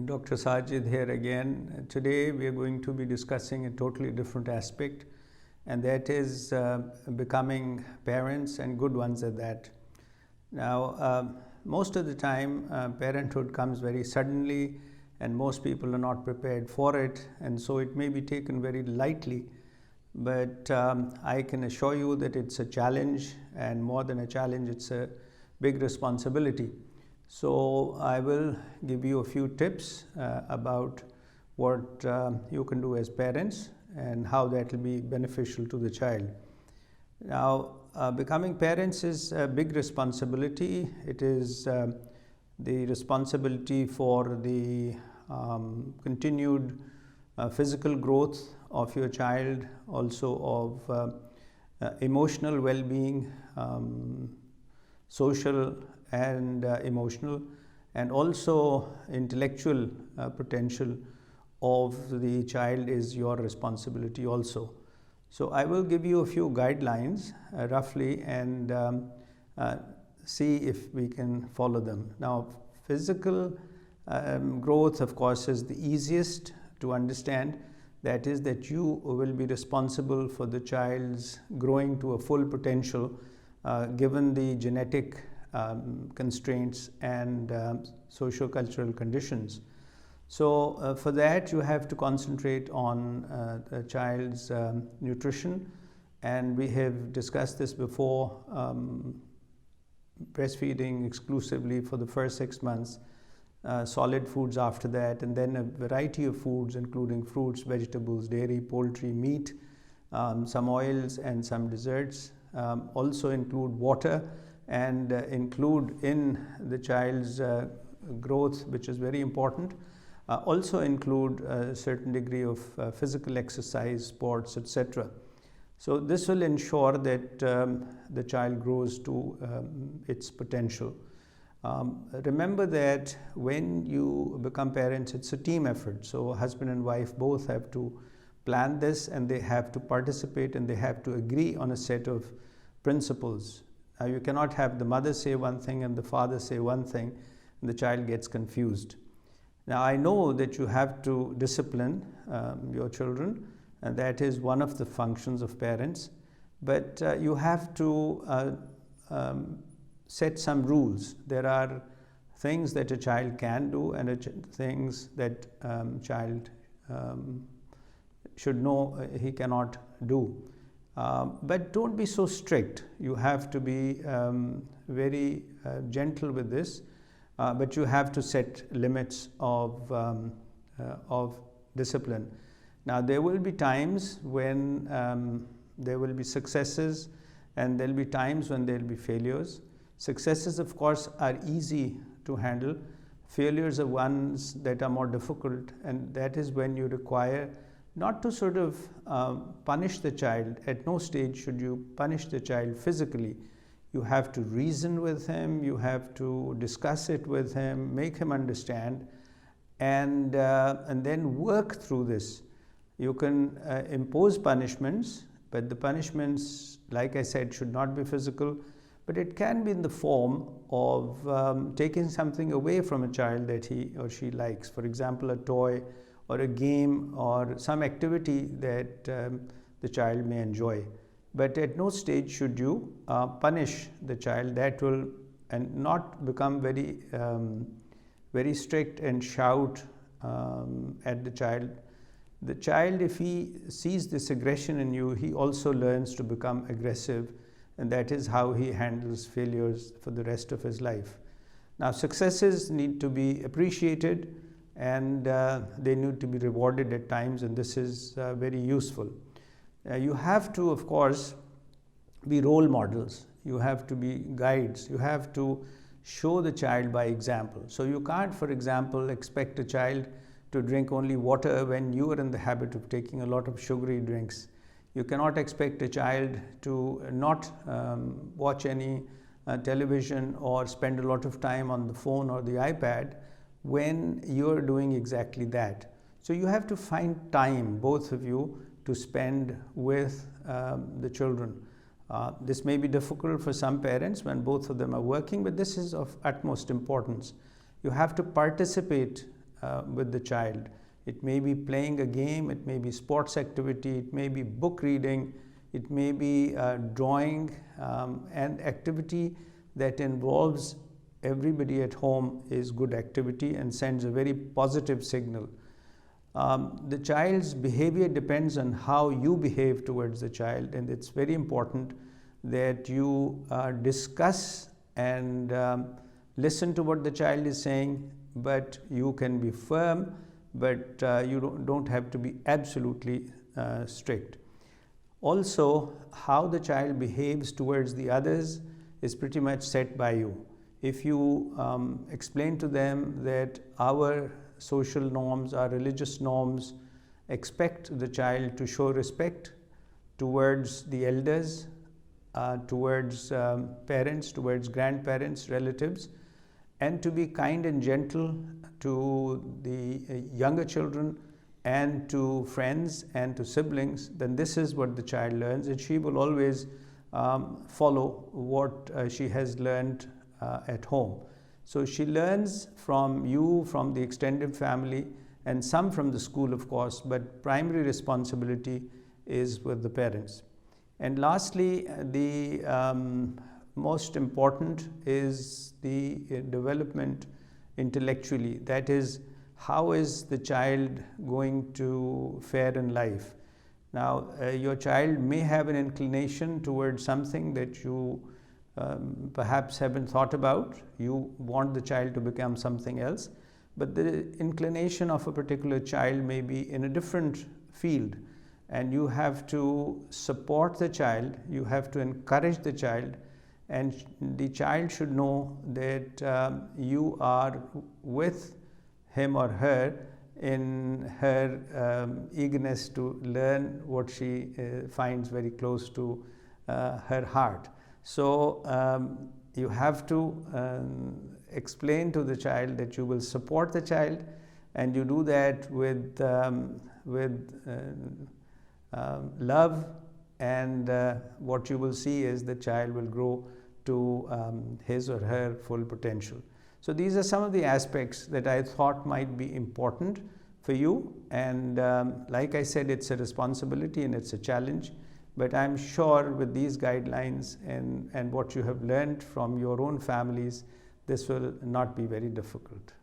Dr. Sajid here again. Today we are going to be discussing a totally different aspect, and that is becoming parents, and good ones at that. Now, most of the time parenthood comes very suddenly, and most people are not prepared for it, and so it may be taken very lightly. But I can assure you that it's a challenge, and more than a challenge, it's a big responsibility. So I will give you a few tips about what you can do as parents and how that will be beneficial to the child. Now, becoming parents is a big responsibility. It is the responsibility for the continued physical growth of your child, also of emotional well-being, social and emotional, and also intellectual potential of the child is your responsibility also. So I will give you a few guidelines roughly, and see if we can follow them. Now, physical growth, of course, is the easiest to understand. That is that you will be responsible for the child's growing to a full potential given the genetic constraints and socio-cultural conditions. So for that you have to concentrate on the child's nutrition, and we have discussed this before. Breastfeeding exclusively for the first 6 months, solid foods after that, and then a variety of foods including fruits, vegetables, dairy, poultry, meat, some oils and some desserts. Also include water, and include in the child's growth, which is very important. Also include a certain degree of physical exercise, sports, etc. So this will ensure that the child grows to its potential. Remember that when you become parents, it's a team effort. So husband and wife both have to plan this, and they have to participate, and they have to agree on a set of principles. You cannot have the mother say one thing and the father say one thing, and the child gets confused. Now, I know that you have to discipline your children, and that is one of the functions of parents, but you have to set some rules. There are things that a child can do, and things that child should know he cannot do. But don't be so strict. You have to be very gentle with this, but you have to set limits of discipline. Now, there will be times when there will be successes, and there will be times when there will be failures. Successes, of course, are easy to handle. Failures are ones that are more difficult, and that is when you require not to sort of punish the child. At no stage should you punish the child physically. You have to reason with him, you have to discuss it with him, make him understand, and then work through this. You can impose punishments, but the punishments, like I said, should not be physical, but it can be in the form of taking something away from a child that he or she likes. For example, a toy, or a game, or some activity that the child may enjoy. But at no stage should you punish the child. That will, and not become very very strict and shout at the child. The child, if he sees this aggression in you, he also learns to become aggressive, and that is how he handles failures for the rest of his life. Now, successes need to be appreciated, and they need to be rewarded at times, and this is very useful. You have to, of course, be role models. You have to be guides. You have to show the child by example. So you can't, for example, expect a child to drink only water when you are in the habit of taking a lot of sugary drinks. You cannot expect a child to not watch any television or spend a lot of time on the phone or the iPad when you're doing exactly that. So you have to find time, both of you, to spend with the children. This may be difficult for some parents when both of them are working, but this is of utmost importance. You have to participate with the child. It may be playing a game, it may be sports activity, it may be book reading, it may be drawing, and activity that involves everybody at home is good activity and sends a very positive signal. The child's behavior depends on how you behave towards the child, and it's very important that you discuss and listen to what the child is saying, but you can be firm, but you don't have to be absolutely strict. Also, how the child behaves towards the others is pretty much set by you. If you explain to them that our social norms, our religious norms expect the child to show respect towards the elders, towards parents, towards grandparents, relatives, and to be kind and gentle to the younger children and to friends and to siblings, then this is what the child learns, and she will always follow what she has learned at home. So she learns from you, from the extended family, and some from the school, of course, but primary responsibility is with the parents. And lastly, the most important is the development intellectually. That is, how is the child going to fare in life? Now, your child may have an inclination towards something that you perhaps haven't thought about. You want the child to become something else, but the inclination of a particular child may be in a different field, and you have to support the child, you have to encourage the child, and the child should know that you are with him or her in her eagerness to learn what she finds very close to her heart. So you have to explain to the child that you will support the child, and you do that with love, and what you will see is the child will grow to his or her full potential. So these are some of the aspects that I thought might be important for you, and like I said, it's a responsibility and it's a challenge, but I'm sure with these guidelines and what you have learned from your own families, this will not be very difficult.